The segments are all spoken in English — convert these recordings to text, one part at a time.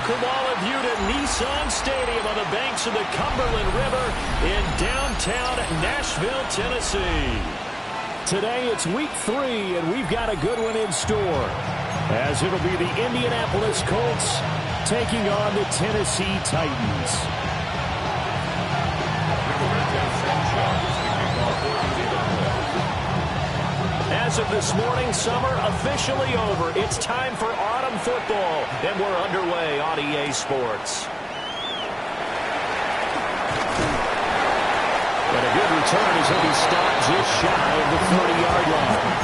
welcome all of you to Nissan Stadium on the banks of the Cumberland River in downtown Nashville, Tennessee. Today it's week 3, and we've got a good one in store, as it'll be the Indianapolis Colts taking on the Tennessee Titans. As of this morning, summer officially over. It's time for autumn football, and we're underway on EA Sports. And a good return as he'll be stopped just shy of the 30-yard line.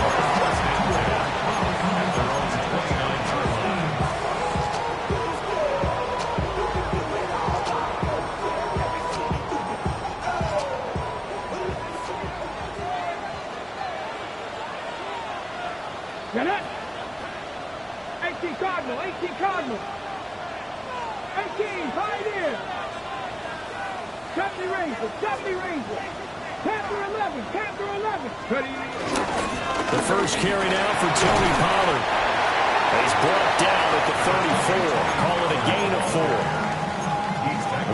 Get it! 18 Cardinal, 18 Cardinal. 18, Pioneer. 70 Ranger, 70 Ranger. Panther 11, Panther 11. Ready? The first carry now for Tony Pollard. He's brought down at the 34. Call it a gain of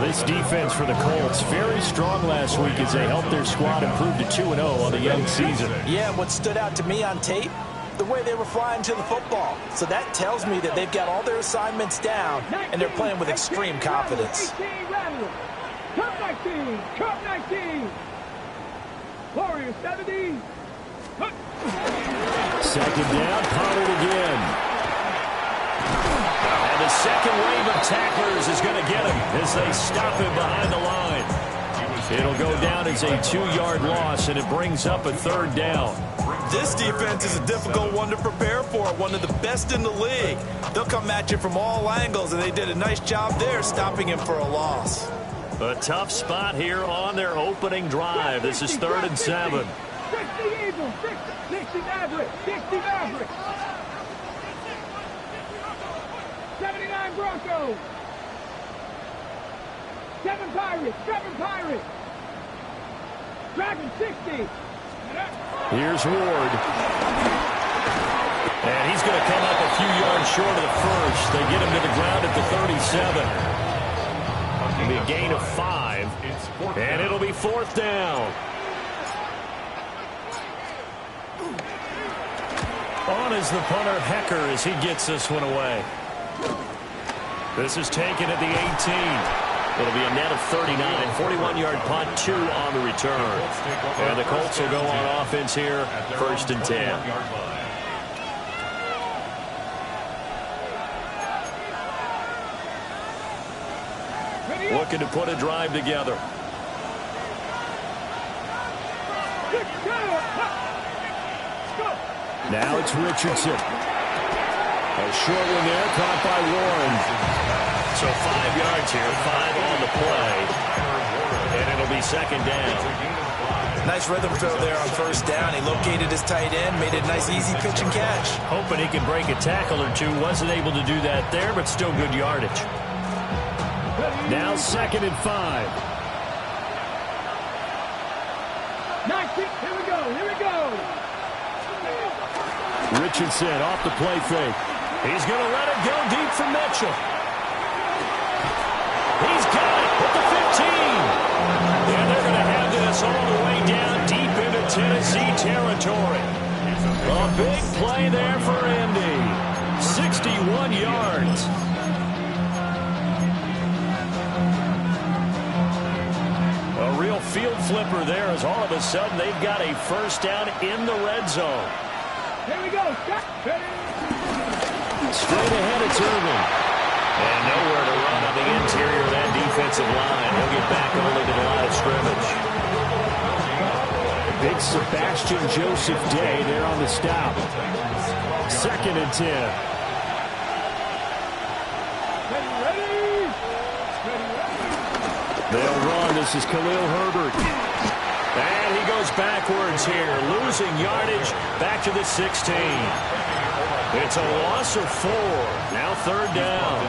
4. This defense for the Colts, very strong last week as they helped their squad improve to 2-0 on the young season. Yeah, what stood out to me on tape, the way they were flying to the football. So that tells me that they've got all their assignments down, and they're playing with extreme confidence. 18, Cup 19, Cup 19. Warriors 70. Second down, Pollard again. And the second wave of tacklers is going to get him as they stop him behind the line. It'll go down as a 2-yard loss, and it brings up a third down. This defense is a difficult one to prepare for, one of the best in the league. They'll come at you from all angles, and they did a nice job there stopping him for a loss. A tough spot here on their opening drive. This is 3rd and 7. 60 Eagles, 60 Mavericks, 60 Mavericks. 79 Broncos. 7 Pirates, 7 Pirates. Dragon 60. Here's Ward. And he's going to come up a few yards short of the first. They get him to the ground at the 37. It'll be a gain of 5. And it'll be 4th down. On is the punter, Hecker, as he gets this one away. This is taken at the 18. It'll be a net of 39, 41-yard punt, 2 on the return. And the Colts will go on offense here, 1st and 10. Looking to put a drive together. Now it's Richardson. A short one there, caught by Warren. So 5 yards here, 5 on the play. And it'll be 2nd down. Nice rhythm throw there on 1st down. He located his tight end, made it a nice easy pitch and catch. Hoping he could break a tackle or two. Wasn't able to do that there, but still good yardage. Now 2nd and 5. 19, here we go, here we go. Richardson off the play fake. He's going to let it go deep for Mitchell. He's got it at the 15. And they're going to have this all the way down deep into Tennessee territory. A big play there for Indy. 61 yards. A real field flipper there as all of a sudden they've got a 1st down in the red zone. Here we go. Straight ahead, it's Irvin. And nowhere to run on the interior of that defensive line. He'll get back only to the line of scrimmage. Big Sebastian Joseph Day there on the stop. 2nd and 10. They'll run. This is Khalil Herbert. And he goes backwards here, losing yardage back to the 16. It's a loss of 4. Now 3rd down.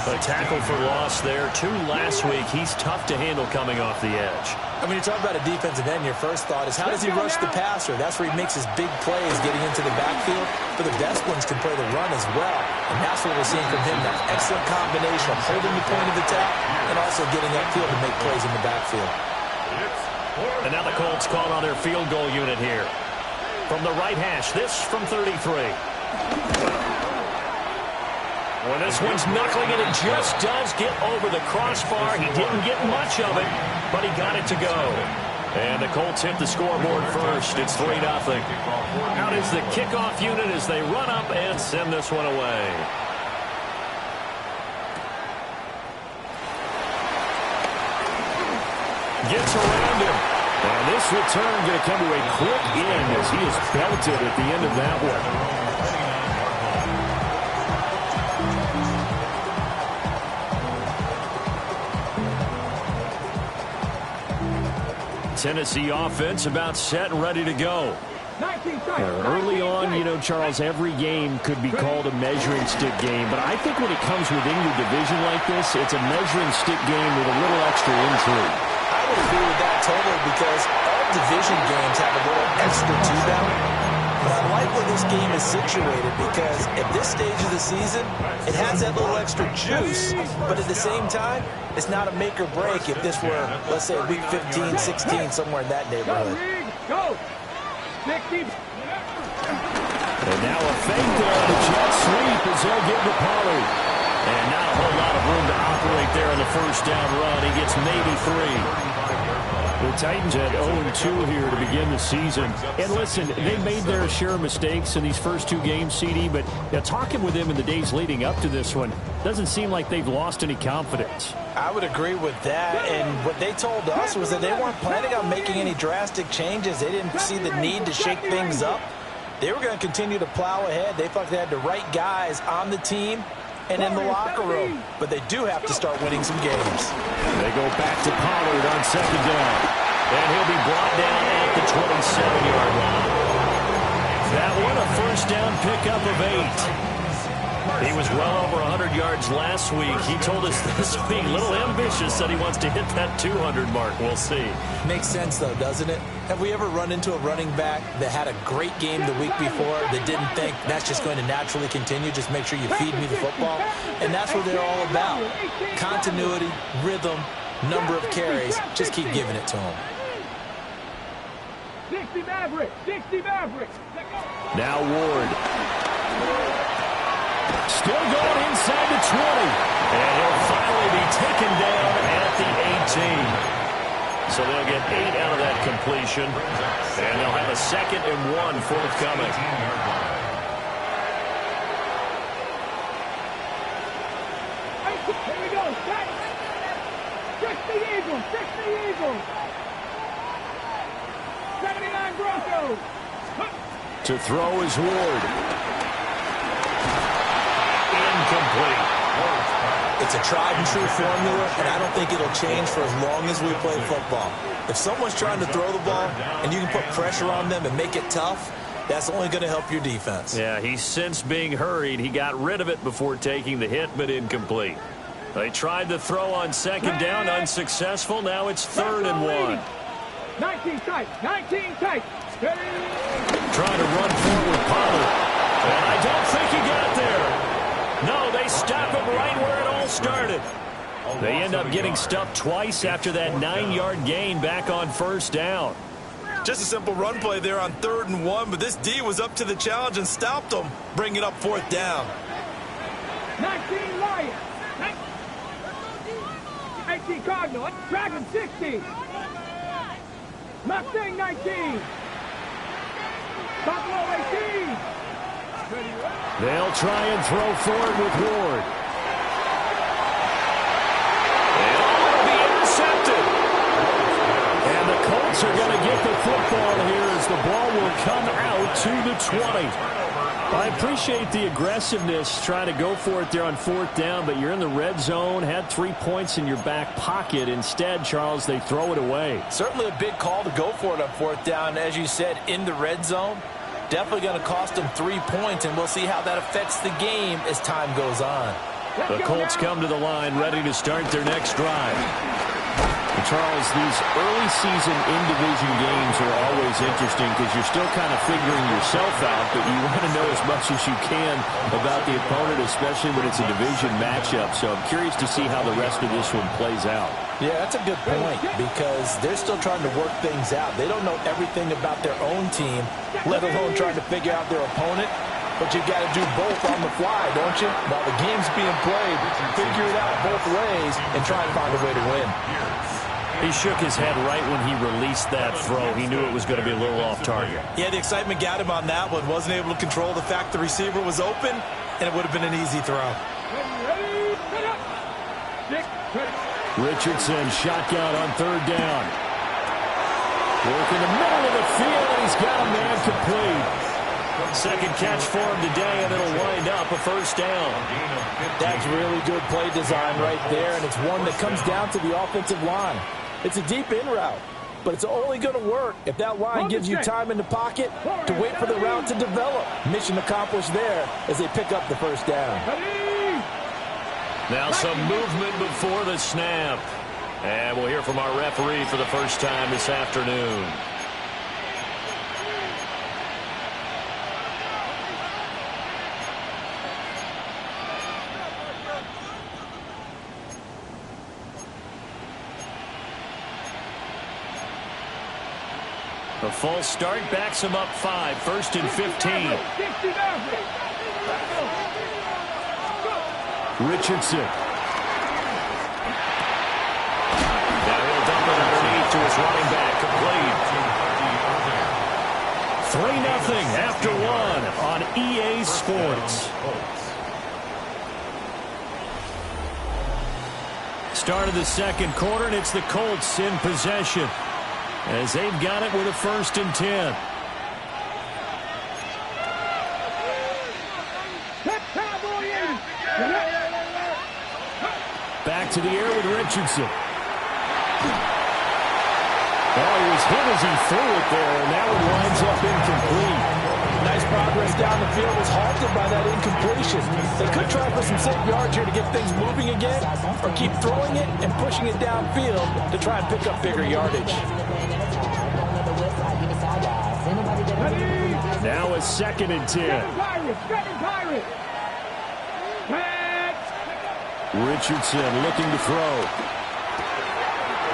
A tackle for loss there. 2 last week. He's tough to handle coming off the edge. And when you talk about a defensive end, your first thought is how does he rush the passer? That's where he makes his big plays getting into the backfield. But the best ones can play the run as well. And that's what we're seeing from him, that excellent combination of holding the point of attack and also getting upfield to make plays in the backfield. And now the Colts call on their field goal unit here. From the right hash, this from 33. Well, this one's knuckling, and it just does get over the crossbar. He didn't get much of it, but he got it to go. And the Colts hit the scoreboard first. It's 3-0. Out is the kickoff unit as they run up and send this one away. Gets around him. And this return going to come to a quick end as he is belted at the end of that one. Tennessee offense about set and ready to go. Early on, you know, Charles, every game could be called a measuring stick game. But I think when it comes within your division like this, it's a measuring stick game with a little extra intrigue. I would agree with that totally because all division games have a little extra to them. But I like where this game is situated because at this stage of the season, it has that little extra juice, but at the same time, it's not a make or break if this were, let's say, week 15, 16, somewhere in that neighborhood. Go! 60. And now a fake there, the jet sweep as they'll get to Pollard. And not a whole lot of room to operate there on the first down run. He gets maybe 3. The Titans had 0-2 here to begin the season. And listen, they made their share of mistakes in these first two games, CD, but talking with them in the days leading up to this one, doesn't seem like they've lost any confidence. I would agree with that, and what they told us was that they weren't planning on making any drastic changes. They didn't see the need to shake things up. They were going to continue to plow ahead. They thought they had the right guys on the team and in the locker room. But they do have to start winning some games. They go back to Pollard on second down. And he'll be brought down at the 27-yard line. That one a first down pickup of 8. He was well over 100 yards last week. He told us this week, a little ambitious, said he wants to hit that 200 mark. We'll see. Makes sense, though, doesn't it? Have we ever run into a running back that had a great game the week before that didn't think that's just going to naturally continue? Just make sure you feed me the football. And that's what they're all about. Continuity, rhythm, number of carries. Just keep giving it to them. 60 Maverick! 60 Maverick! Now Ward. Still going inside the 20. And he'll finally be taken down at the 18. So they'll get 8 out of that completion. And they'll have a 2nd and 1 forthcoming. Here we go. Fix the Eagles. Fix the Eagles. 79 Broncos. To throw is Ward. Incomplete. It's a tried-and-true formula, and I don't think it'll change for as long as we play football. If someone's trying to throw the ball and you can put pressure on them and make it tough, that's only going to help your defense. Yeah, he's since being hurried. He got rid of it before taking the hit, but incomplete. They tried to throw on second down, unsuccessful. Now it's 3rd and 1. 19 tight. 19 tight. Trying to run forward, Pollard. And I don't think he got there. No, they stop him right where it all started. They end up getting stuffed twice after that 9-yard gain back on first down. Just a simple run play there on 3rd and 1, but this D was up to the challenge and stopped them, bringing up 4th down. 19 Lions. 19 Cardinal. Dragon 60. Mustang 19. Buffalo 18. They'll try and throw forward with Ward. And it'll be intercepted. And the Colts are going to get the football here as the ball will come out to the 20. I appreciate the aggressiveness trying to go for it there on 4th down, but you're in the red zone, had 3 points in your back pocket. Instead, Charles, they throw it away. Certainly a big call to go for it on 4th down. As you said, in the red zone. Definitely going to cost them 3 points, and we'll see how that affects the game as time goes on. The Colts come to the line ready to start their next drive. And Charles, these early season in-division games are always interesting because you're still kind of figuring yourself out, but you want to know as much as you can about the opponent, especially when it's a division matchup. So I'm curious to see how the rest of this one plays out. Yeah, that's a good point because they're still trying to work things out. They don't know everything about their own team, let alone trying to figure out their opponent. But you got to do both on the fly, don't you? While the game's being played, figure it out both ways and try and find a way to win. He shook his head right when he released that throw. He knew it was going to be a little off target. Yeah, the excitement got him on that one. Wasn't able to control the fact the receiver was open, and it would have been an easy throw. Richardson, shotgun on third down. Work in the middle of the field, and he's got a man complete. Second catch for him today, and it'll wind up a first down. That's really good play design right there, and it's one that comes down to the offensive line. It's a deep in route, but it's only going to work if that line gives you time in the pocket to wait for the route to develop. Mission accomplished there as they pick up the first down. Now some movement before the snap. And we'll hear from our referee for the first time this afternoon. A false start backs him up 5, 1st and 15. Richardson. Now he'll dump it underneath to his running back, complete. 3-0 after 1 on EA Sports. Start of the second quarter, and it's the Colts in possession, as they've got it with a 1st and 10. Back to the air with Richardson. Oh, he was hit as he threw it there, and that one winds up incomplete. Nice progress down the field was halted by that incompletion. They could try for some safe yards here to get things moving again, or keep throwing it and pushing it downfield to try and pick up bigger yardage. Now a 2nd and 10. Richardson looking to throw.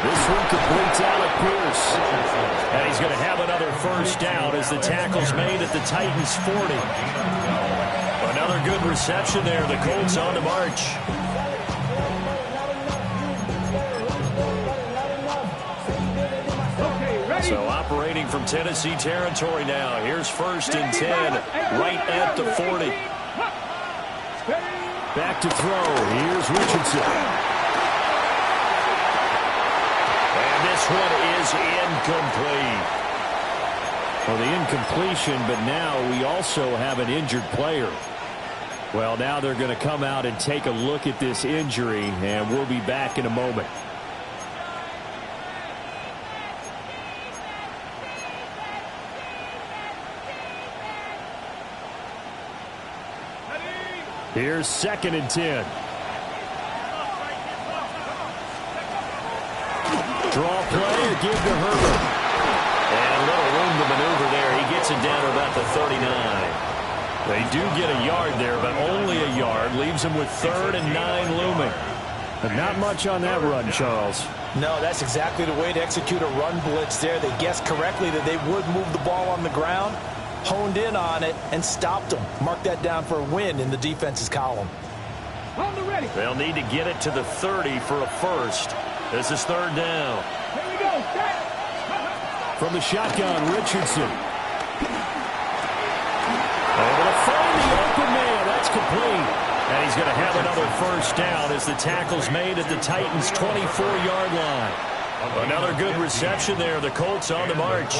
This one completes Alec Pierce. And he's going to have another first down as the tackle's made at the Titans' 40. Another good reception there. The Colts on the march. So operating from Tennessee territory now. Here's 1st and 10, right at the 40. Back to throw. Here's Richardson. And this one is incomplete. Well, the incompletion, but now we also have an injured player. Well, now they're going to come out and take a look at this injury, and we'll be back in a moment. Here's 2nd and 10. Draw play or give to Herbert. And a little room to maneuver there. He gets it down to about the 39. They do get a yard there, but only a yard. Leaves him with 3rd and 9 looming. But not much on that run, Charles. No, that's exactly the way to execute a run blitz there. They guessed correctly that they would move the ball on the ground, honed in on it, and stopped them. Mark that down for a win in the defense's column. They'll need to get it to the 30 for a first. This is 3rd down. Here we go. From the shotgun, Richardson. Able to find the open man. That's complete. And he's going to have another first down as the tackle's made at the Titans' 24-yard line. Another good reception there. The Colts on the march.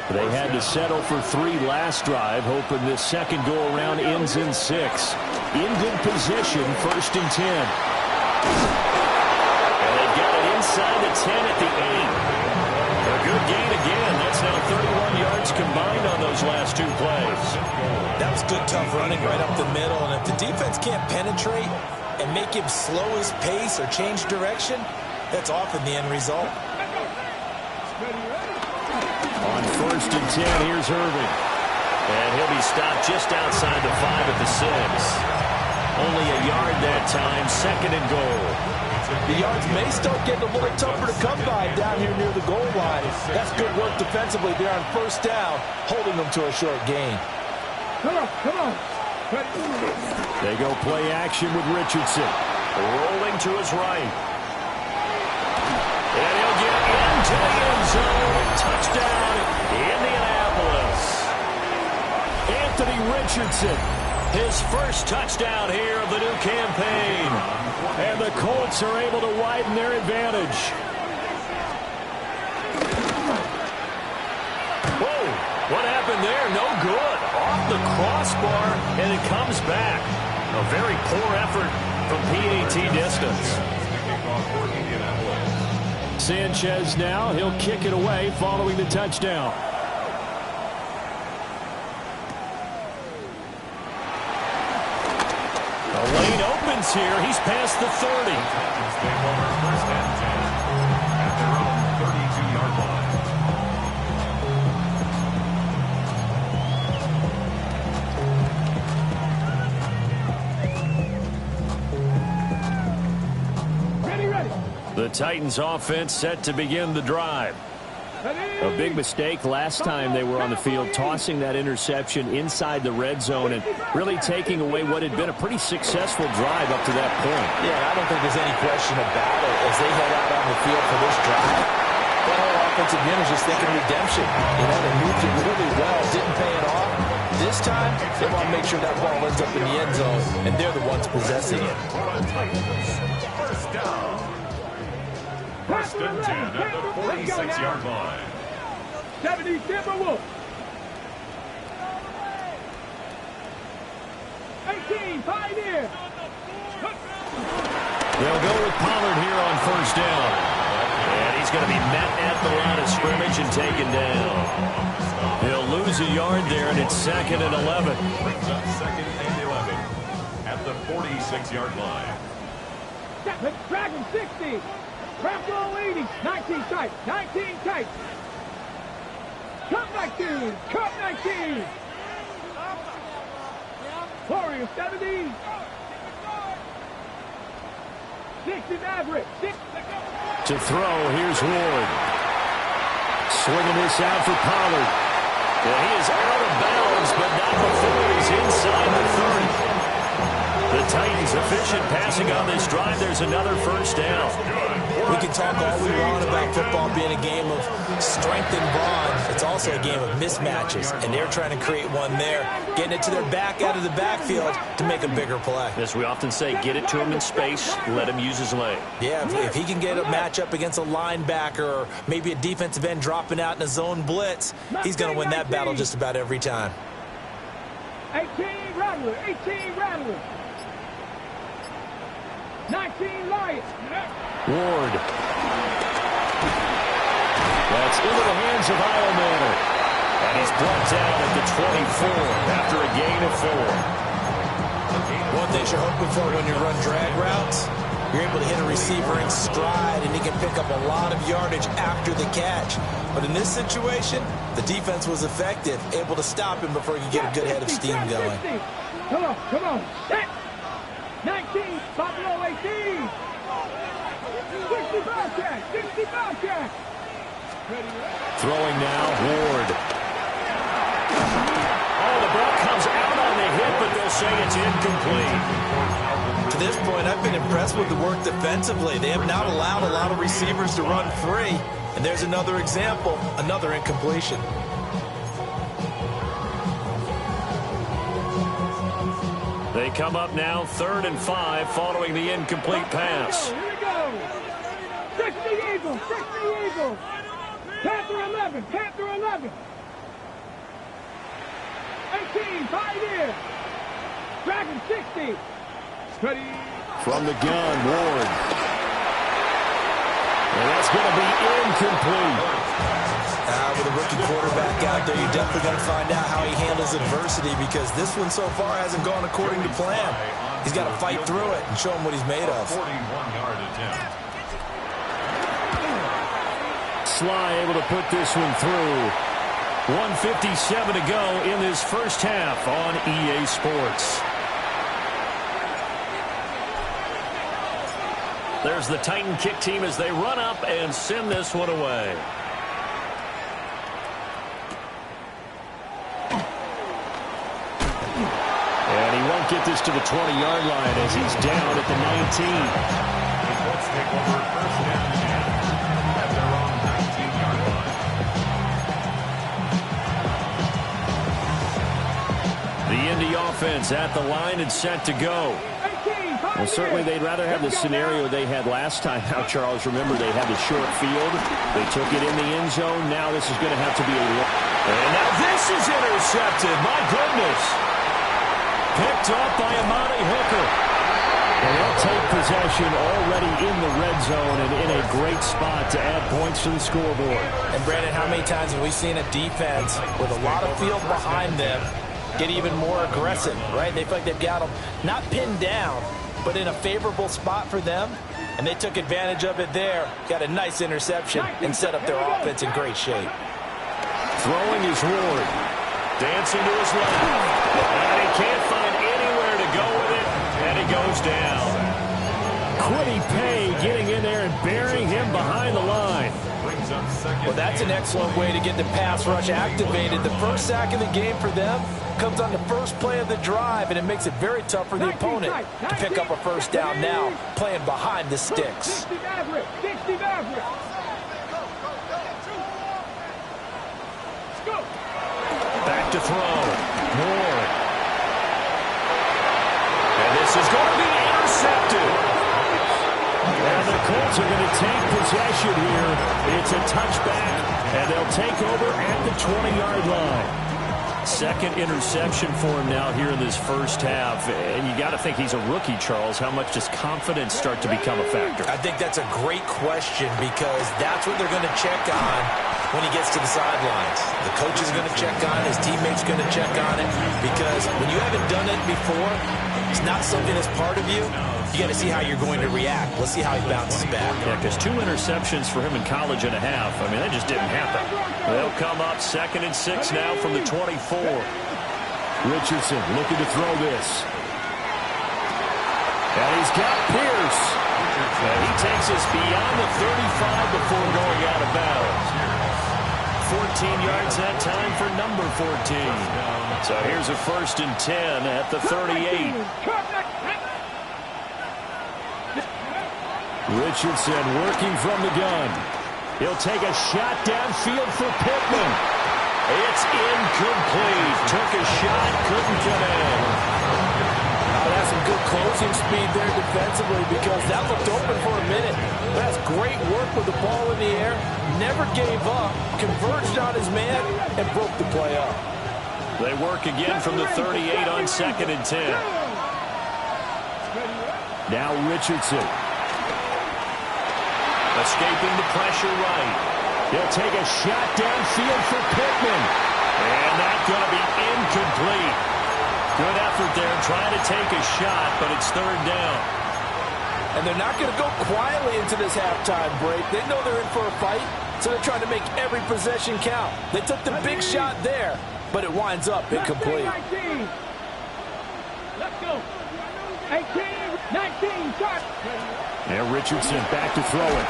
They had to settle for 3 last drive, hoping this second go-around ends in 6. In good position, 1st and 10. And they've got it inside the 10 at the 8. A good gain again. That's now 31 yards combined on those last 2 plays. That was good, tough running right up the middle. And if the defense can't penetrate and make him slow his pace or change direction, That's often the end result. On 1st and 10, here's Irving. And he'll be stopped just outside the 5 at the 6. Only a yard that time, 2nd and goal. The yards may start getting a little tougher to come by down here near the goal line. That's good work defensively there on 1st down, holding them to a short gain. Come on, come on. They go play action with Richardson. Rolling to his right. And he'll get into the end zone. Touchdown, Indianapolis. Anthony Richardson, his first touchdown here of the new campaign. And the Colts are able to widen their advantage. Whoa, what happened there? No good. Off the crossbar, and it comes back. A very poor effort from PAT distance. Sanchez now, he'll kick it away following the touchdown. The lane opens here. He's past the 30. First and 10 at their own 32-yard line. The Titans offense set to begin the drive. A big mistake last time they were on the field, tossing that interception inside the red zone and really taking away what had been a pretty successful drive up to that point. Yeah, I don't think there's any question about it as they head out on the field for this drive. That whole offensive unit is just thinking redemption. You know, they moved it really well, didn't pay it off. This time, they want to make sure that ball ends up in the end zone, and they're the ones possessing it. First down. 1st and 10 at the 46-yard line. 70 Timberwolves. 18 Pioneer. They'll go with Pollard here on 1st down. And he's going to be met at the line of scrimmage and taken down. He'll lose a yard there, and it's 2nd and 11. Brings up 2nd and 11 at the 46-yard line. Dragon 60. Rambo 80, 19 tight, 19 tight. Cut 19, cut 19. Warrior 70. 60 Maverick, 6. To throw, here's Ward. Swinging this out for Pollard. And he is out of bounds, but not before he's inside the 30. The Titans efficient passing on this drive. There's another 1st down. We can talk all we want about football being a game of strength and brawn. It's also a game of mismatches, and they're trying to create one there, getting it to their back out of the backfield to make a bigger play. As we often say, get it to him in space, let him use his leg. Yeah, if he can get a matchup against a linebacker or maybe a defensive end dropping out in a zone blitz, he's going to win that battle just about every time. 18 Rattler, 18 Rattler. 19 Lions. Ward. That's into the hands of Eilmanor. And he's brought down at the 24 after a gain of 4. One thing you're hoping for when you run drag routes, you're able to hit a receiver in stride, and he can pick up a lot of yardage after the catch. But in this situation, the defense was effective, able to stop him before he could get a good head of steam going. Come on. 19, Buffalo 18. 65 catch, 65 catch. Throwing now, Ward. Oh, the ball comes out on the hit, but they'll say it's incomplete. To this point, I've been impressed with the work defensively. They have not allowed a lot of receivers to run free. And there's another example, another incompletion. They come up now 3rd and 5 following the incomplete pass. Here we go. 60 Eagles, 60 Eagles. Panther 11, Panther 11. 18, Pioneer. Dragon 60. Steady. From the gun, Ward. And that's going to be incomplete. With a rookie quarterback out there, you're definitely going to find out how he handles adversity, because this one so far hasn't gone according to plan. He's got to fight through it and show him what he's made of. 41-yard attempt. Sly able to put this one through. 1:57 to go in this first half on EA Sports. There's the Titan kick team as they run up and send this one away. And he won't get this to the 20-yard line as he's down at the 19. Let's take over first down at their own 19-yard line. The Indy offense at the line and set to go. Well, certainly they'd rather have the scenario they had last time out, Charles. Remember, they had the short field. They took it in the end zone. Now this is going to have to be a... And now this is intercepted. My goodness. Picked off by Amani Hooker. And they'll take possession already in the red zone and in a great spot to add points to the scoreboard. And, Brandon, how many times have we seen a defense with a lot of field behind them get even more aggressive, right? They feel like they've got them not pinned down, but in a favorable spot for them, and they took advantage of it there. Got a nice interception and set up their offense in great shape. Throwing is Ward. Dancing to his left. And he can't find anywhere to go with it, and he goes down. Quiddy Pay getting in there and burying him behind the line. Well, that's an excellent way to get the pass rush activated. The first sack of the game for them comes on the first play of the drive, and it makes it very tough for the opponent to pick up a first down now, playing behind the sticks. Back to throw. Moore. And this is going to be intercepted. And the Colts are going to take possession here. It's a touchback, and they'll take over at the 20-yard line. Second interception for him now here in this first half. And you got to think he's a rookie, Charles. How much does confidence start to become a factor? I think that's a great question because that's what they're going to check on when he gets to the sidelines. The coach is going to check on it. His teammates going to check on it because when you haven't done it before, it's not something that's part of you. You got to see how you're going to react. Let's see how he bounces back. Yeah, because 2 interceptions for him in college and a half. I mean, that just didn't happen. They'll come up 2nd and 6 now from the 24. Richardson looking to throw this. And he's got Pierce. And he takes us beyond the 35 before going out of bounds. 14 yards that time for number 14. So here's a 1st and 10 at the 38. Richardson working from the gun. He'll take a shot downfield for Pittman. It's incomplete. Took a shot, couldn't get in. That's some good closing speed there defensively because that looked open for a minute. That's great work with the ball in the air. Never gave up. Converged on his man and broke the play up. They work again from the 38 on 2nd and 10. Now Richardson. Escaping the pressure right. He'll take a shot downfield for Pittman. And that's going to be incomplete. Good effort there trying to take a shot, but it's 3rd down. And they're not going to go quietly into this halftime break. They know they're in for a fight, so they're trying to make every possession count. They took the big shot there, but it winds up incomplete. Let's go. 18, 19, start. And Richardson back to throw it.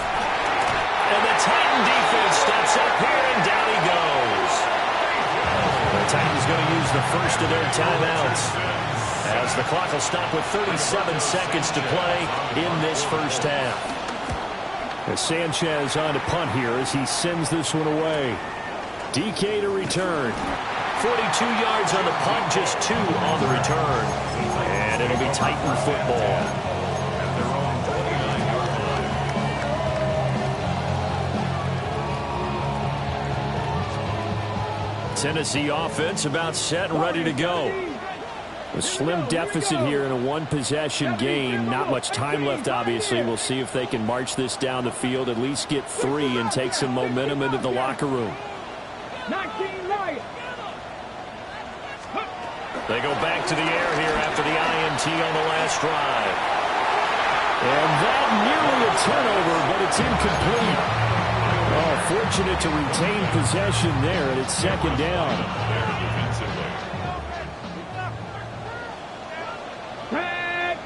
And the Titan defense steps up here, and down he goes. The Titans going to use the first of their timeouts as the clock will stop with 37 seconds to play in this first half. As Sanchez on to punt here as he sends this one away. DK to return. 42 yards on the punt, just 2 on the return. And it'll be Titan football. Tennessee offense about set and ready to go. A slim deficit here in a one-possession game. Not much time left, obviously. We'll see if they can march this down the field, at least get 3 and take some momentum into the locker room. They go back to the air here after the INT on the last drive. And that nearly a turnover, but it's incomplete. Oh, fortunate to retain possession there, and it's second down. Red.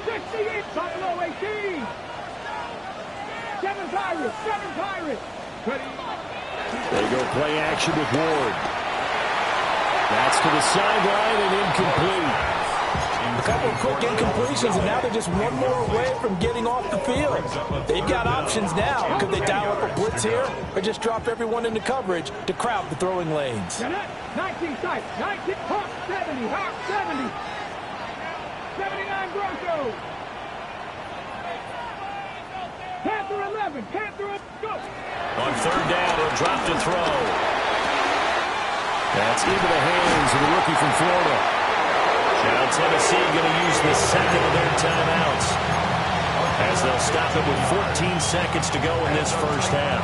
68, Buffalo 18. 7 Pirates, 7 Pirates. Ready. They go play action with Ward. That's to the sideline and incomplete. A couple of quick incompletions, and now they're just one more away from getting off the field. They've got options now. Could they dial up a blitz here or just drop everyone into coverage to crowd the throwing lanes? 19 sight, 19, Hawk 70, Hawk 70. 79 Broncos. Panther 11, Panther, go. On third down, he'll drop to throw. That's into the hands of the rookie from Florida. Now Tennessee going to use the second of their timeouts as they'll stop it with 14 seconds to go in this first half.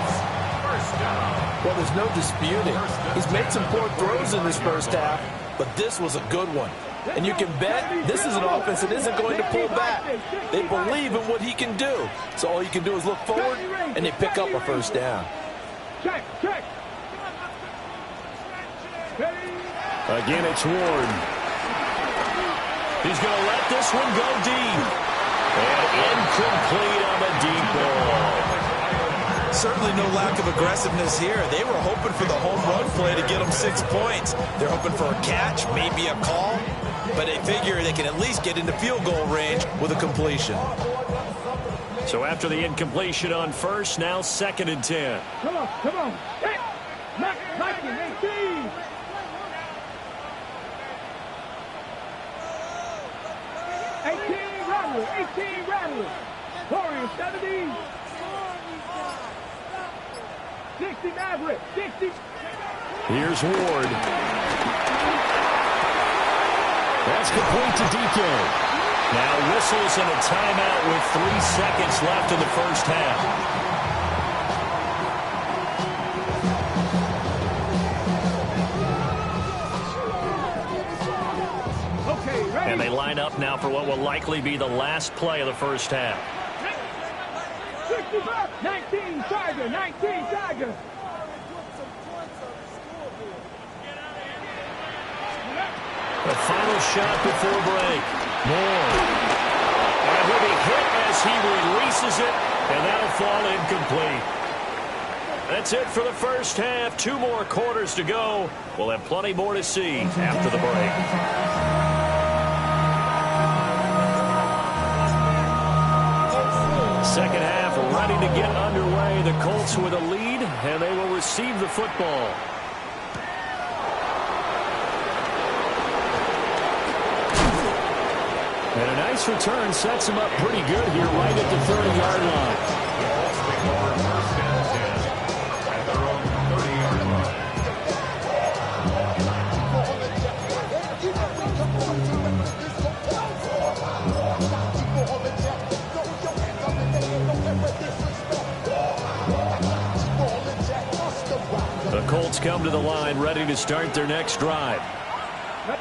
Well, there's no disputing. He's made some poor throws in this first half, but this was a good one. And you can bet this is an offense that isn't going to pull back. They believe in what he can do. So all you can do is look forward, and they pick up a first down. Check, check. Again, it's Ward. He's going to let this one go deep. And incomplete on the deep ball. Certainly no lack of aggressiveness here. They were hoping for the home run play to get them 6 points. They're hoping for a catch, maybe a call, but they figure they can at least get into field goal range with a completion. So after the incompletion on first, now second and 10. Come on, come on. Hey, Mikey, 18. 18 Rattlers. Warriors 70. 60 Maverick. 60. Here's Ward. That's complete to DK. Now whistles and a timeout with 3 seconds left in the first half. And they line up now for what will likely be the last play of the first half. 19 Tiger, 19 Tiger. The final shot before break. Moore. And he'll be hit as he releases it, and that'll fall incomplete. That's it for the first half. 2 more quarters to go. We'll have plenty more to see after the break. Second half ready to get underway. The Colts with a lead, and they will receive the football. And a nice return sets him up pretty good here right at the 30-yard line. At their own 30-yard line. The Colts come to the line ready to start their next drive.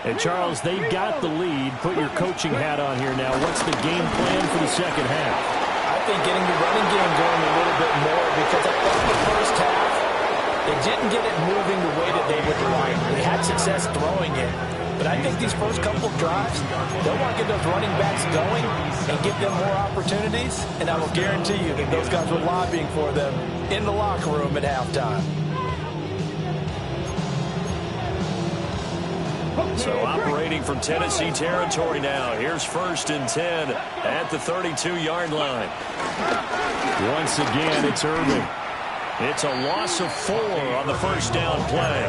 And Charles, they've got the lead. Put your coaching hat on here now. What's the game plan for the second half? I think getting the running game going a little bit more, because I thought the first half they didn't get it moving the way that they would like. They had success throwing it. But I think these first couple of drives, they'll want to get those running backs going and give them more opportunities. And I will guarantee you that those guys were lobbying for them in the locker room at halftime. So operating from Tennessee territory now. Here's first and 10 at the 32-yard line. Once again, it's Irving. It's a loss of 4 on the first down play.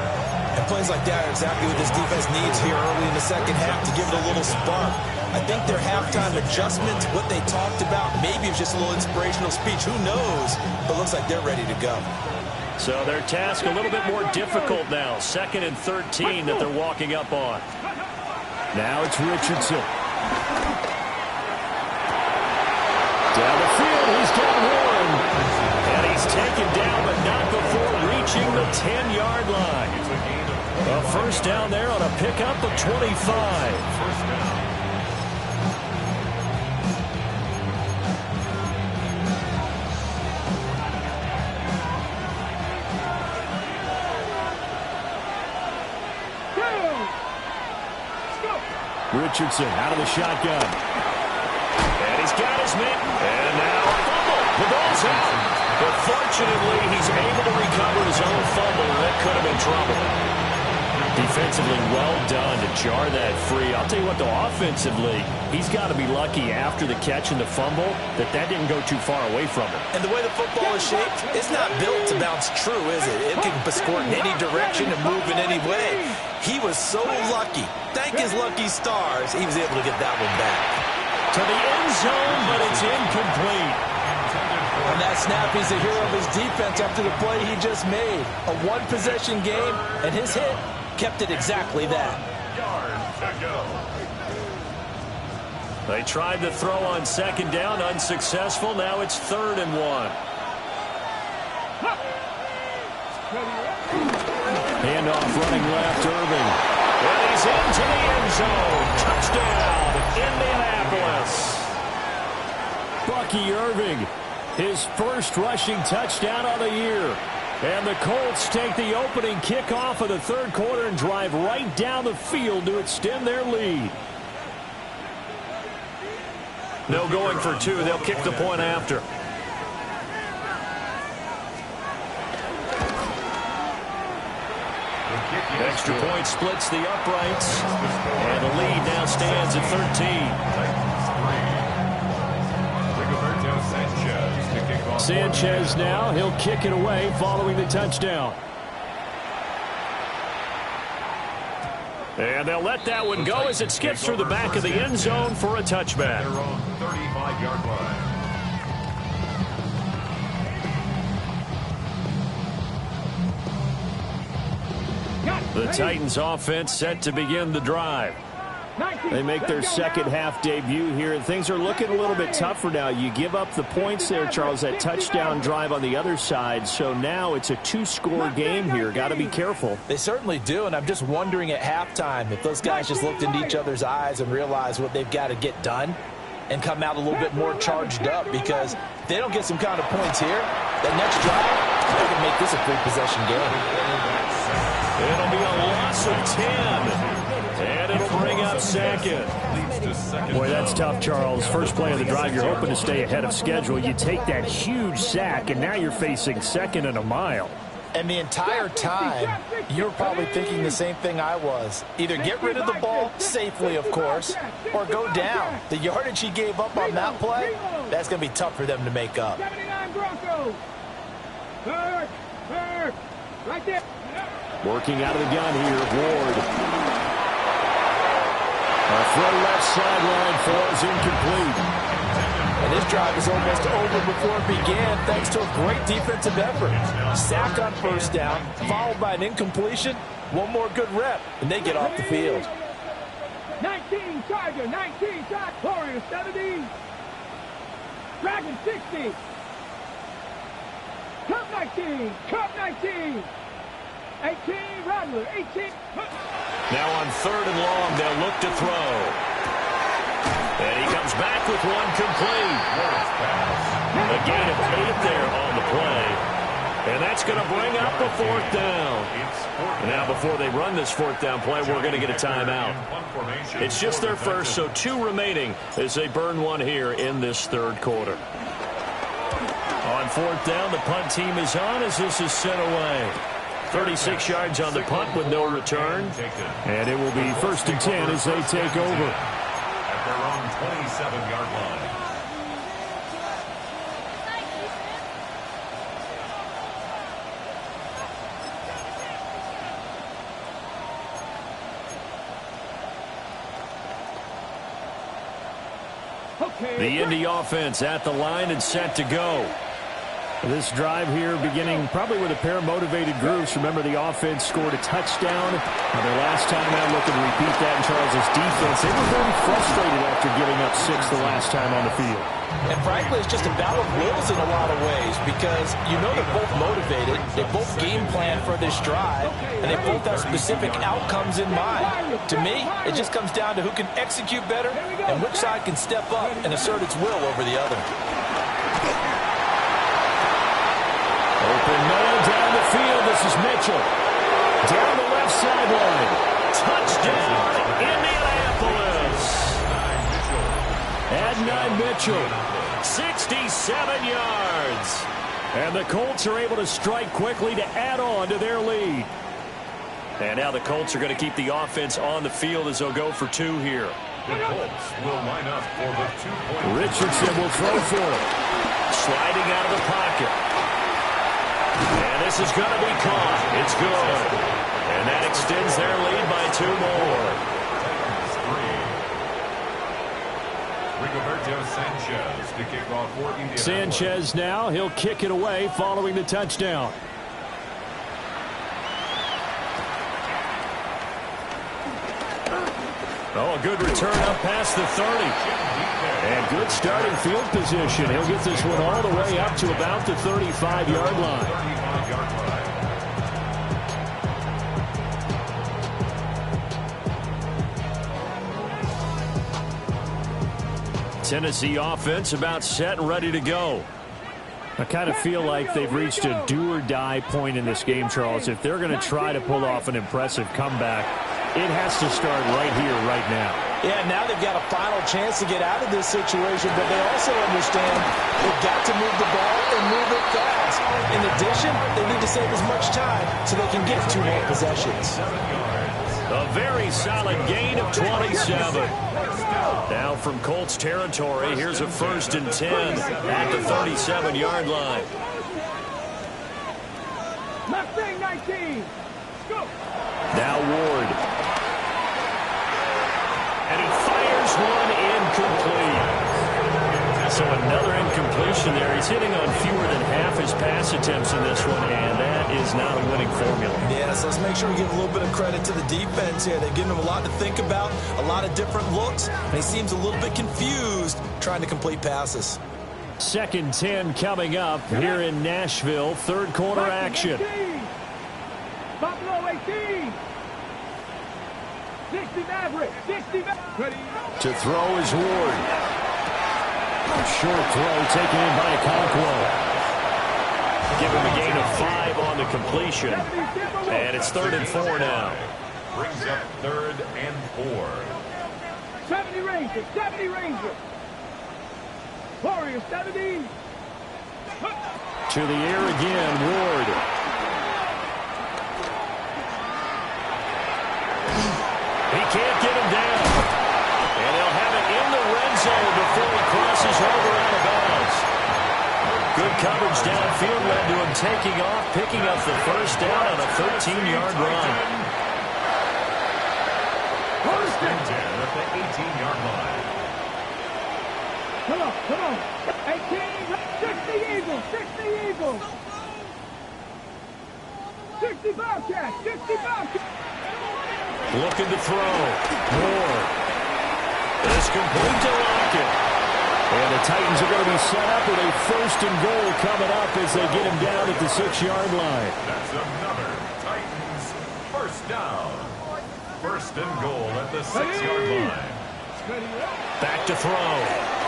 And plays like that are exactly what this defense needs here early in the second half to give it a little spark. I think their halftime adjustments, what they talked about, maybe it's just a little inspirational speech. Who knows? But looks like they're ready to go. So their task a little bit more difficult now. Second and 13 that they're walking up on. Now it's Richardson. Down the field, he's got one. And he's taken down, but not before reaching the 10-yard line. A first down there on a pickup of 25. Richardson out of the shotgun. And he's got his man. And now a fumble. The ball's out. But fortunately, he's able to recover his own fumble. That could have been trouble. Defensively, well done to jar that free. I'll tell you what, though, offensively, he's got to be lucky after the catch and the fumble that didn't go too far away from him. And the way the football is shaped, it's not built to bounce true, is it? It can squirt in any direction and move in any way. He was so lucky. Thank his lucky stars, he was able to get that one back. To the end zone, but it's incomplete. On that snap, he's a hero of his defense after the play he just made. A one-possession game, and his hit kept it exactly that. They tried to throw on second down, unsuccessful. Now it's 3rd and 1. Handoff running left, Irving. And he's into the end zone. Touchdown, Indianapolis. Bucky Irving, his first rushing touchdown of the year. And the Colts take the opening kickoff of the 3rd quarter and drive right down the field to extend their lead. No going for 2. They'll kick the point after. Extra point splits the uprights. And the lead now stands at 13. Sanchez now, he'll kick it away following the touchdown. And they'll let that one go as it skips through the back of the end zone for a touchback. 35-yard line. The Titans offense set to begin the drive. They make their second half debut here, and things are looking a little bit tougher now. You give up the points there, Charles, that touchdown drive on the other side. So now it's a 2-score game here. Got to be careful. They certainly do, and I'm just wondering at halftime if those guys just looked into each other's eyes and realized what they've got to get done and come out a little bit more charged up, because if they don't get some kind of points here, that next drive, they're going to make this a 3-possession game. It'll be a loss of 10. And it'll bring up second. Boy, that's tough, Charles. First play of the drive, you're hoping to stay ahead of schedule. You take that huge sack, and now you're facing 2nd and a mile. And the entire time, you're probably thinking the same thing I was. Either get rid of the ball safely, of course, or go down. The yardage he gave up on that play, that's going to be tough for them to make up. 79 Broncos. Third. Right there. Working out of the gun here, Ward. A throw left sideline falls incomplete. And this drive is almost over before it began, thanks to a great defensive effort. Sack on first down, followed by an incompletion. One more good rep, and they get off the field. 19 Charger, 19 Charger, Warriors 70. Dragon 60. Cup 19. 18, Rattler, 18. Now on 3rd and long, they'll look to throw. And he comes back with one complete. A gain of 8 there on the play. And that's going to bring up a 4th down. Now before they run this 4th down play, we're going to get a timeout. It's just their first, so 2 remaining as they burn one here in this 3rd quarter. On 4th down, the punt team is on as this is sent away. 36 yards on the punt with no return. And it will be 1st and 10 as they take over. At their own 27-yard line. The Indy offense at the line and set to go. This drive here beginning probably with a pair of motivated groups. Remember, the offense scored a touchdown. Their last time out, looking to repeat that in Charles' defense. They were very frustrated after giving up 6 the last time on the field. And frankly, it's just a battle of wills in a lot of ways, because you know they're both motivated. They both game plan for this drive, and they both have specific outcomes in mind. To me, it just comes down to who can execute better and which side can step up and assert its will over the other. Open man down the field. This is Mitchell. Down the left sideline. Touchdown, Indianapolis. Adonai Mitchell, 67 yards. And the Colts are able to strike quickly to add on to their lead. And now the Colts are going to keep the offense on the field as they'll go for 2 here. The Colts will line up for the 2-point. Richardson will throw for it. Sliding out of the pocket. And this is going to be caught. It's good. And that extends their lead by 2 more. Rigoberto Sanchez to kick off for Indianapolis. Sanchez now, he'll kick it away following the touchdown. Oh, a good return up past the 30. And good starting field position. He'll get this one all the way up to about the 35-yard line. Tennessee offense about set and ready to go. I kind of feel like they've reached a do-or-die point in this game, Charles. If they're going to try to pull off an impressive comeback, it has to start right here, right now. Yeah, now they've got a final chance to get out of this situation, but they also understand they've got to move the ball and move it fast. In addition, they need to save as much time so they can get 2 more possessions. A very solid gain of 27. Now from Colts territory, here's a 1st and 10 at the 37-yard line. Mustang 19. Go. Now Ward. And he fires one incomplete. So another incompletion there. He's hitting on fewer than half his pass attempts in this one, and that is not a winning formula. Yeah, so let's make sure we give a little bit of credit to the defense here. They've given him a lot to think about, a lot of different looks, and he seems a little bit confused trying to complete passes. 2nd and 10 coming up here in Nashville. 3rd quarter action. Buffalo 18. 60 Maverick. 60 Maverick. To throw is Ward. Short throw taken in by Okonkwo. Give him a gain of 5 on the completion. And it's 3rd and 4 now. Brings up 3rd and 4. 70 Rangers. 70 Rangers. Warriors 70. To the air again, Ward. He can't get him down. And he'll have it in the red zone before he crosses over out of bounds. Good coverage downfield led to him taking off, picking up the 1st down on a 13-yard run. 1st and 10 at the 18-yard line. Come on. 18. 60 Eagles. 60 Eagles. 60 Bobcats. 60 Bobcats. Looking to throw. Moore. It's complete to Lockett. And the Titans are going to be set up with a 1st and goal coming up as they get him down at the 6-yard line. That's another Titans 1st down. 1st and goal at the 6-yard line. Back to throw.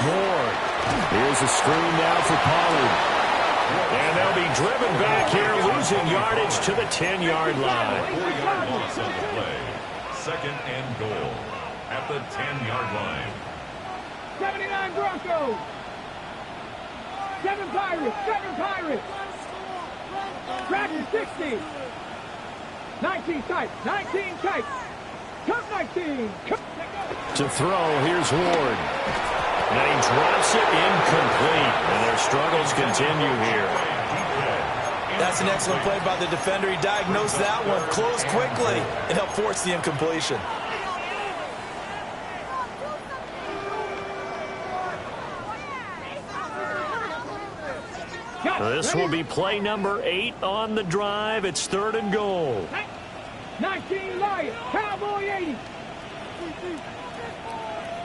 Moore. Here's a screen now for Pollard. And they'll be driven back here, losing yardage to the 10-yard line. 4-yard loss on the play. 2nd and goal at the 10-yard line. 79 Broncos. 7 Pirates. 7 Pirates. Dragon 60. 19 Titans. 19 Titans. Cup 19. To throw, here's Ward. And he drops it incomplete. And their struggles continue here. That's an excellent play by the defender. He diagnosed that one, closed quickly, and helped force the incompletion. This will be play number 8 on the drive. It's 3rd and goal. 19 Lions. Cowboy 80.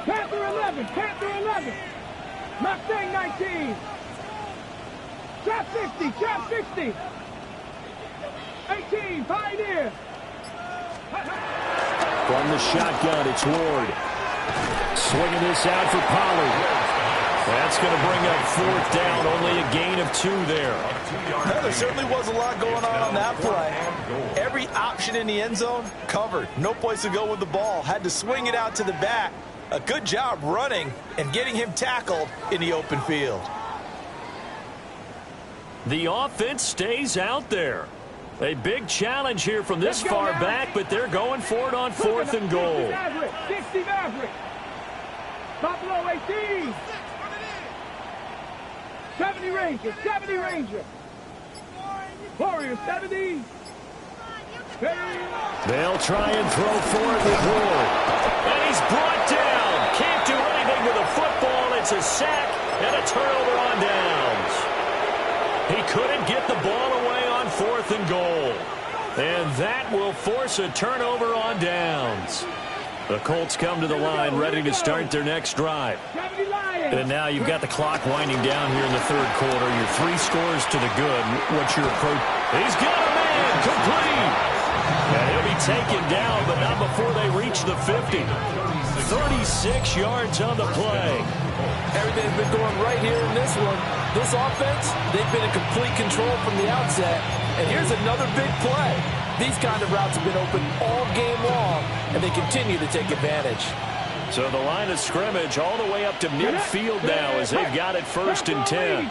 Panther 11. Panther 11. Mustang 19. Trap 50. Trap 60. 18. Pioneer. From the shotgun, it's Ward. Swinging this out for Pollard. That's going to bring up 4th down. Only a gain of 2 there. Well, there certainly was a lot going on that play. Every option in the end zone covered. No place to go with the ball. Had to swing it out to the back. A good job running and getting him tackled in the open field. The offense stays out there. A big challenge here from this far back, but they're going for it on 4th and goal. 60 Maverick. Buffalo 18. 70 Ranger. 70 Ranger. Warriors 70. They'll try and throw for it with Ward. And he's brought down. Can't do anything with a football. It's a sack and a turnover on downs. He couldn't get the ball away on 4th and goal. And that will force a turnover on downs. The Colts come to the line ready to start their next drive. And now you've got the clock winding down here in the 3rd quarter. Your 3 scores to the good. What's your approach? He's got a man complete. And he'll be taken down, but not before they reach the 50. 36 yards on the play. Everything's been going right here in this one. This offense, they've been in complete control from the outset. And here's another big play. These kind of routes have been open all game long, and they continue to take advantage. So the line of scrimmage all the way up to midfield now as they've got it 1st and 10.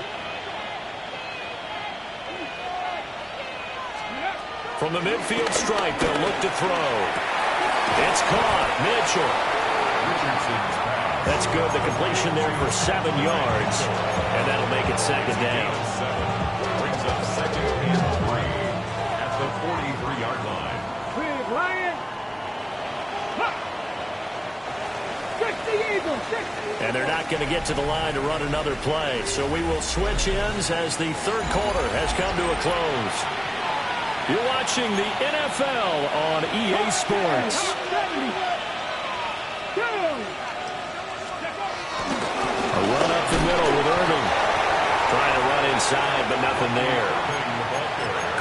From the midfield stripe, they'll look to throw. It's caught. Mitchell. That's good. The completion there for 7 yards. And that'll make it 2nd down. Brings up 2nd and 3 at the 43-yard line. Big Lion. 60 Eagles. 60. And they're not going to get to the line to run another play. So we will switch ends as the 3rd quarter has come to a close. You're watching the NFL on EA Sports. A run up the middle with Irving. Trying to run inside, but nothing there.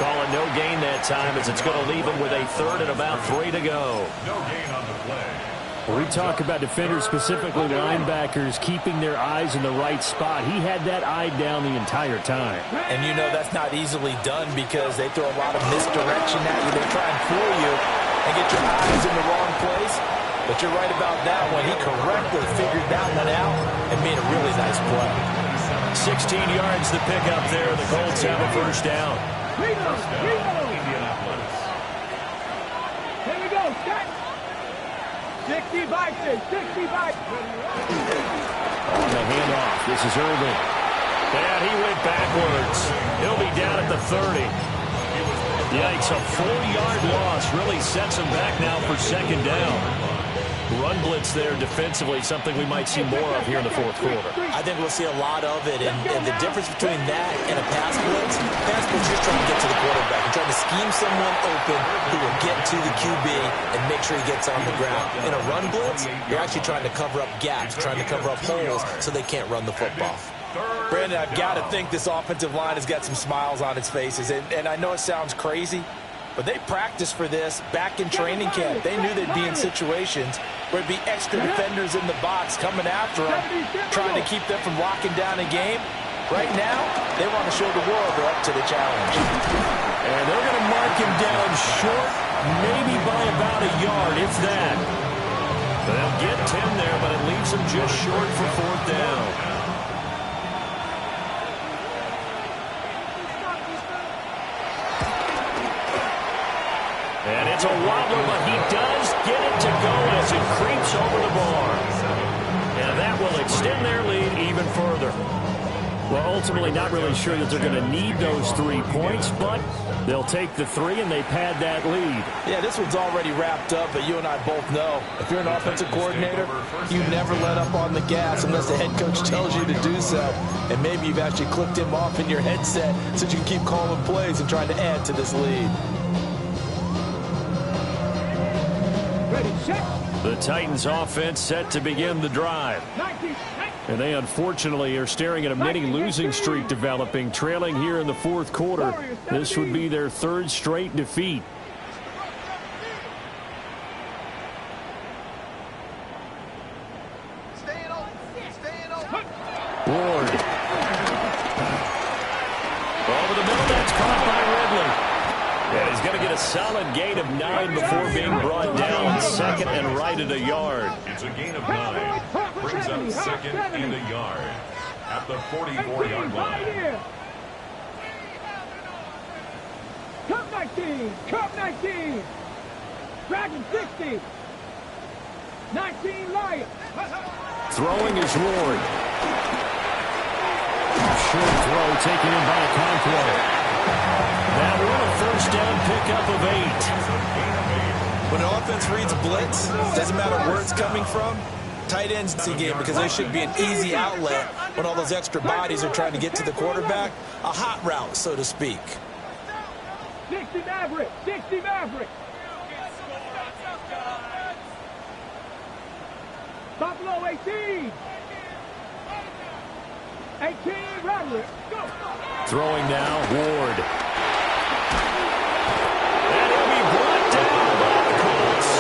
Calling no gain that time as it's going to leave him with a 3rd and about 3 to go. No gain on the play. We talk about defenders, specifically linebackers, keeping their eyes in the right spot. He had that eye down the entire time. And you know that's not easily done because they throw a lot of misdirection at you. They try and fool you and get your eyes in the wrong place. But you're right about that one. He correctly figured that one out and made a really nice play. 16 yards to pick up there. The Colts have a 1st down. Indianapolis. Here we go. 60 Vikings. 60 Vikings. On the handoff. This is Irving. And he went backwards. He'll be down at the 30. Yikes, a 4-yard loss really sets him back now for 2nd down. Run blitz there defensively, something we might see more of here in the 4th quarter. I think we'll see a lot of it, and the difference between that and a pass blitz, you're trying to get to the quarterback. You're trying to scheme someone open who will get to the QB and make sure he gets on the ground. In a run blitz, you're actually trying to cover up gaps, trying to cover up holes so they can't run the football. Brandon, I've got to think this offensive line has got some smiles on its faces, and I know it sounds crazy, but they practiced for this back in training camp. They knew they'd be in situations where it'd be extra defenders in the box coming after them, trying to keep them from locking down a game. Right now, they want to show the world they're up to the challenge. And they're going to mark him down short, maybe by about a yard, if that. They'll get 10 there, but it leaves them just short for 4th down. And it's a wobbler, but he does get it to go as it creeps over the bar. And that will extend their lead even further. Well, ultimately not really sure that they're going to need those 3 points, but they'll take the 3 and they pad that lead. Yeah, this one's already wrapped up, but you and I both know if you're an offensive coordinator, you never let up on the gas unless the head coach tells you to do so. And maybe you've actually clicked him off in your headset so you can keep calling plays and trying to add to this lead. The Titans offense set to begin the drive. And they unfortunately are staring at a mini losing streak developing, trailing here in the 4th quarter. This would be their 3rd straight defeat. Ward. Over the middle, that's caught by Ridley. And he's going to get a solid gain of 9 before being brought down second and right at a yard. It's a gain of 9. Brings up second and a yard at the 44-yard line. Cup 19, Cup 19. Dragon 60. 19 Lions. Throwing is Ward. Short throw taken in by Conquo. That one a first down pickup of 8. When an offense reads blitz, doesn't matter where it's coming from, tight ends in the game because they should be an easy outlet when all those extra bodies are trying to get to the quarterback. A hot route, so to speak. 60 Maverick, 60 Maverick. Buffalo 18. 18 Roderick. Go. Throwing now, Ward. And he'll be brought down by the Colts.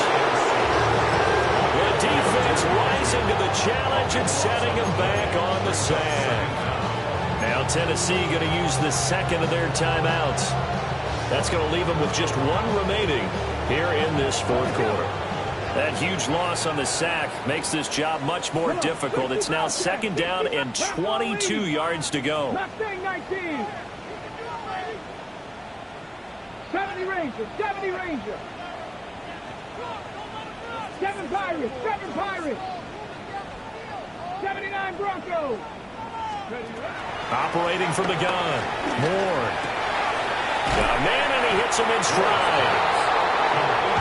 The defense rising to the challenge and setting him back on the sand. Now Tennessee going to use the second of their timeouts. That's going to leave them with just one remaining here in this fourth quarter. That huge loss on the sack makes this job much more difficult. It's now second down and 22 yards to go. Mustang 19. 70 Rangers, 70 Rangers. 7 Pirates, 7 Pirates. 79 Broncos. Operating from the gun. Moore. Got a man and he hits him in stride.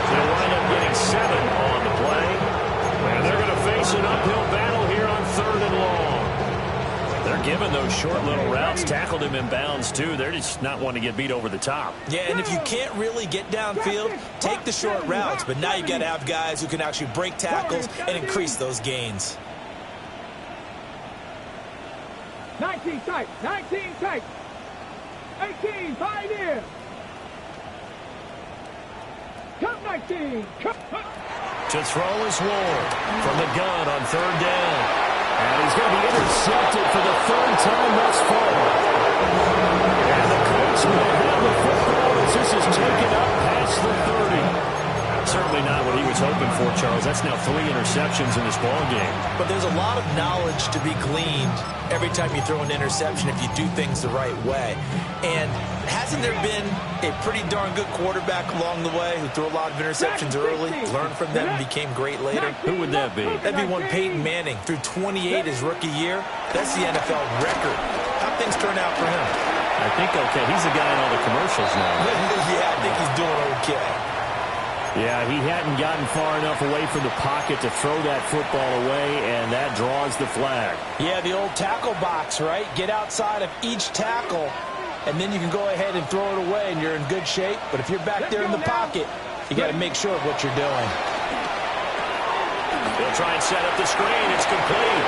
They'll wind up getting 7 on the play. And they're going to face an uphill battle here on 3rd and long. They're giving those short little routes. Tackled him in bounds, too. They're just not wanting to get beat over the top. Yeah, and if you can't really get downfield, take the short routes. But now you got to have guys who can actually break tackles and increase those gains. 19 tight, 19 tight. 18 Pioneer. Cup 19. To throw is Ward from the gun on 3rd down. And he's going to be intercepted for the 3rd time thus far. And the Colts will have the football as this is taken up past the 30. Certainly not what he was hoping for, Charles. That's now 3 interceptions in this ball game. But there's a lot of knowledge to be gleaned every time you throw an interception if you do things the right way. And hasn't there been a pretty darn good quarterback along the way who threw a lot of interceptions early, learned from them, and became great later? Who would that be? That'd be one Peyton Manning. Threw 28 his rookie year. That's the NFL record. How'd things turn out for him? I think okay. He's the guy in all the commercials now. Yeah, I think he's doing okay. Yeah, he hadn't gotten far enough away from the pocket to throw that football away, and that draws the flag. Yeah, the old tackle box, right? Get outside of each tackle, and then you can go ahead and throw it away, and you're in good shape. But if you're back there in the pocket, you got to make sure of what you're doing. They'll try and set up the screen. It's complete.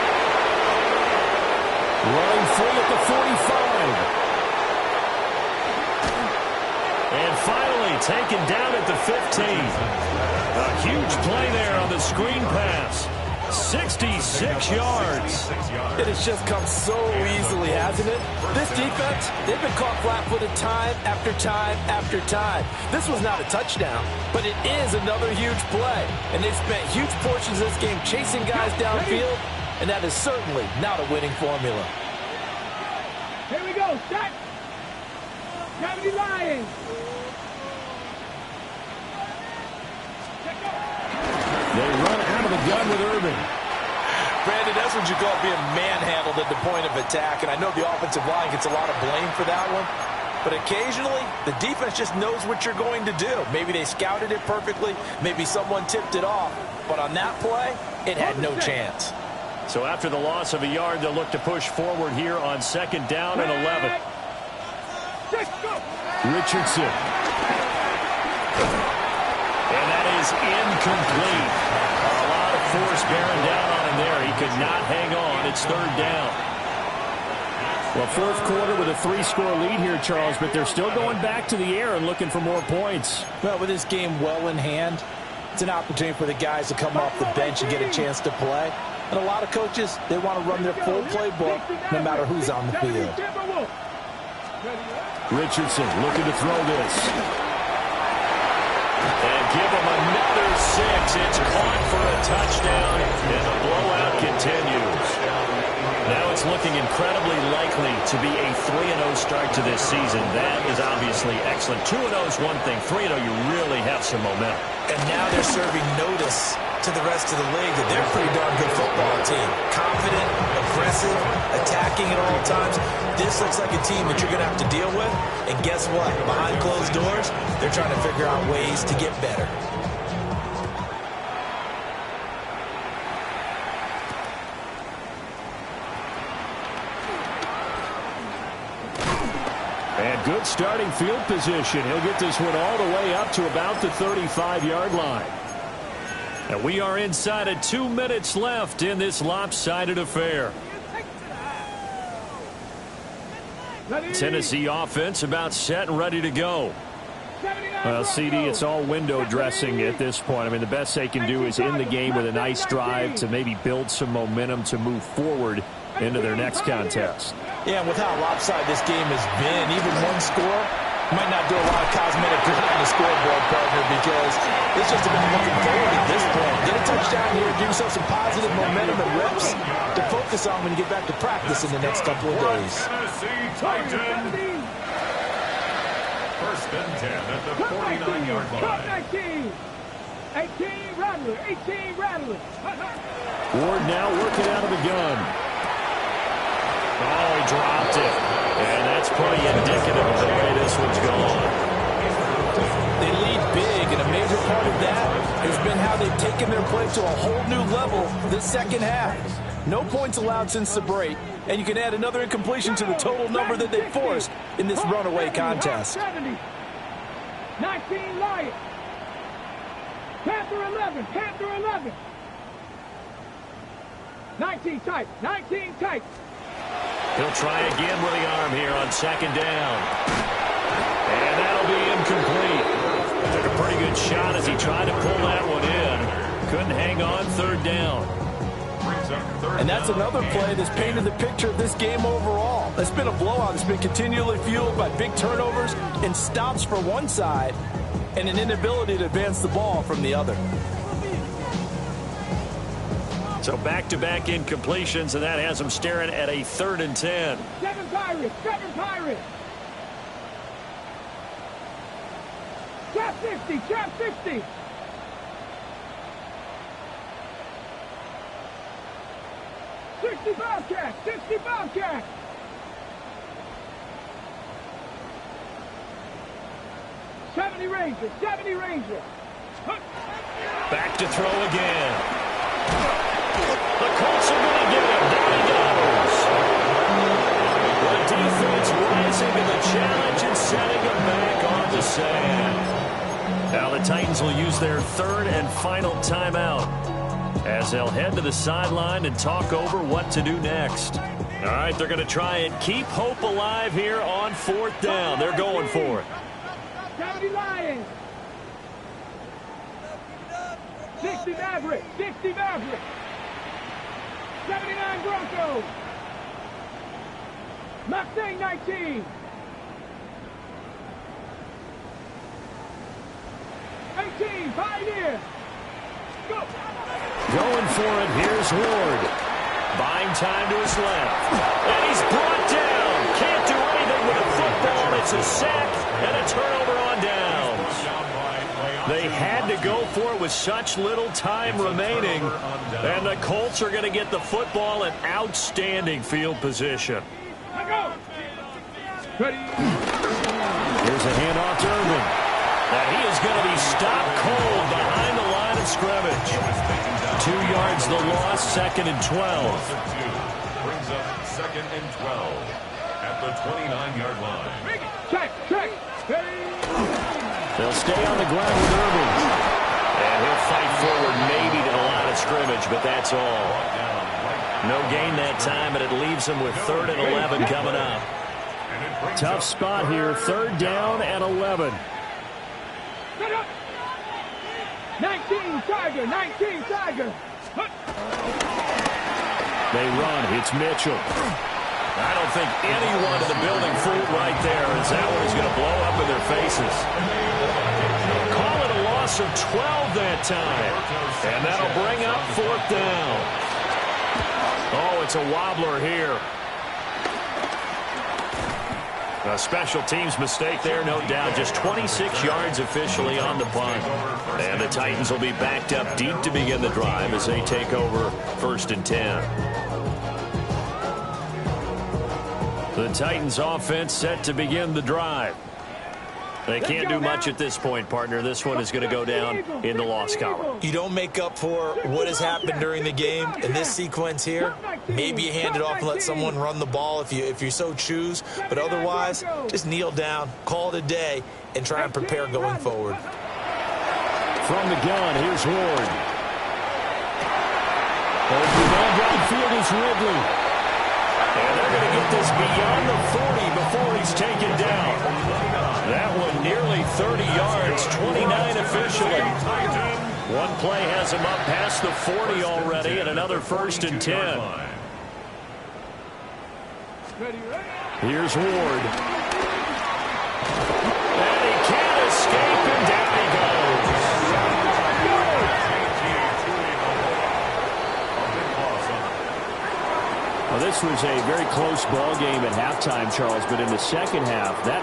Running free at the 45. And finally taken down at the 15. A huge play there on the screen pass. 66 yards. It has just come so easily, hasn't it? This defense, they've been caught flat-footed time after time after time. This was not a touchdown, but it is another huge play. And they've spent huge portions of this game chasing guys downfield, and that is certainly not a winning formula. Here we go, set. 70 Lions. They run out of the gun with Irvin. Brandon, that's what you call being manhandled at the point of attack, and I know the offensive line gets a lot of blame for that one, but occasionally the defense just knows what you're going to do. Maybe they scouted it perfectly, maybe someone tipped it off, but on that play, it had no chance. So after the loss of a yard, they'll look to push forward here on 2nd down and 11. Richardson. And that is incomplete. A lot of force bearing down on him there. He could not hang on. It's 3rd down. Well, 4th quarter with a 3-score lead here, Charles, but they're still going back to the air and looking for more points. Well, with this game well in hand, it's an opportunity for the guys to come off the bench and get a chance to play. And a lot of coaches, they want to run their full playbook no matter who's on the field. Richardson looking to throw this. And give them another 6. It's caught for a touchdown, and the blowout continues. Now it's looking incredibly likely to be a 3-0 start to this season. That is obviously excellent. 2-0 is one thing. 3-0, you really have some momentum. And now they're serving notice to the rest of the league that they're a pretty darn good football team. Confident, aggressive, attacking at all times. This looks like a team that you're going to have to deal with. And guess what? Behind closed doors, they're trying to figure out ways to get better. And good starting field position. He'll get this one all the way up to about the 35-yard line. And we are inside of 2 minutes left in this lopsided affair. Tennessee offense about set and ready to go. Well, CD, it's all window dressing at this point. I mean, the best they can do is end the game with a nice drive to maybe build some momentum to move forward into their next contest. Yeah, and with how lopsided this game has been, even one score might not do a lot of cosmetic good on the scoreboard, partner, because it's just about looking forward at this point. Get a touchdown here, give yourself some positive momentum and reps to focus on when you get back to practice in the next couple of days. Tennessee Titans. First and 10 at the 49-yard line. 18, Rattler, 18, Rattler. Ward now working out of the gun. Oh, he dropped it. And that's pretty indicative of the way this one's gone. They lead big, and a major part of that has been how they've taken their play to a whole new level this second half. No points allowed since the break, and you can add another incompletion to the total number that they forced in this runaway contest. 70, 19, Lions. Panther 11, Panther 11. 19 tight, 19 tight. He'll try again with the arm here on second down. And that'll be incomplete. Took a pretty good shot as he tried to pull that one in. Couldn't hang on third down. And that's another play that's painted the picture of this game overall. It's been a blowout. It's been continually fueled by big turnovers and stops for one side and an inability to advance the ball from the other. So back-to-back incompletions, and that has them staring at a 3rd and 10. 7 Pirates, 7 Pirates. Trap 50, trap 50. 60 Bobcats, 60 Bobcats. '70 Rangers, 70 Rangers. Back to throw again. The Colts are going to get him. There he goes. The defense rising to the challenge and setting him back on the sand. Now the Titans will use their 3rd and final timeout as they'll head to the sideline and talk over what to do next. All right, they're going to try and keep hope alive here on 4th down. They're going for it. 70 Lions. 60 Mavericks, 60 Mavericks. 79 Broncos. Mustang 19. 18 Pioneer. Go. Going for it. Here's Ward. Buying time to his left. And he's brought down. Can't do anything with a football. It's a sack and a turnover on downs. They had to go for it with such little time remaining. And the Colts are going to get the football in outstanding field position. Ready. Here's a handoff to Irvin. And he is going to be stopped cold behind the line of scrimmage. 2 yards the loss, 2nd and 12. Brings up 2nd and 12 at the 29-yard line. Check. They'll stay on the ground with Irvin. And he'll fight forward maybe to the line of scrimmage, but that's all. No gain that time, and it leaves him with 3rd and 11 coming up. Tough spot here, 3rd down and 11. 19 Tiger, 19 Tiger. They run. It's Mitchell. I don't think anyone in the building fooled right there, as that one is going to blow up in their faces. Call it a loss loss of 12 that time. And that'll bring up 4th down. Oh, it's a wobbler here. A special teams mistake there, no doubt. Just 26 yards officially on the punt. And the Titans will be backed up deep to begin the drive as they take over 1st and 10. The Titans offense set to begin the drive. They can't do much at this point, partner. This one is going to go down in the loss column. You don't make up for what has happened during the game in this sequence here. Maybe you hand it off and let someone run the ball if you so choose. But otherwise, just kneel down, call it a day, and try and prepare going forward. From the gun, here's Ward. Open ball downfield is Ridley. And they're going to get this beyond the 40 before he's taken down. That one nearly 30 yards, 29 officially. One play has him up past the 40 already, and another 1st and 10. Here's Ward. And he can't escape, and down he goes. Well, this was a very close ball game at halftime, Charles, but in the second half, that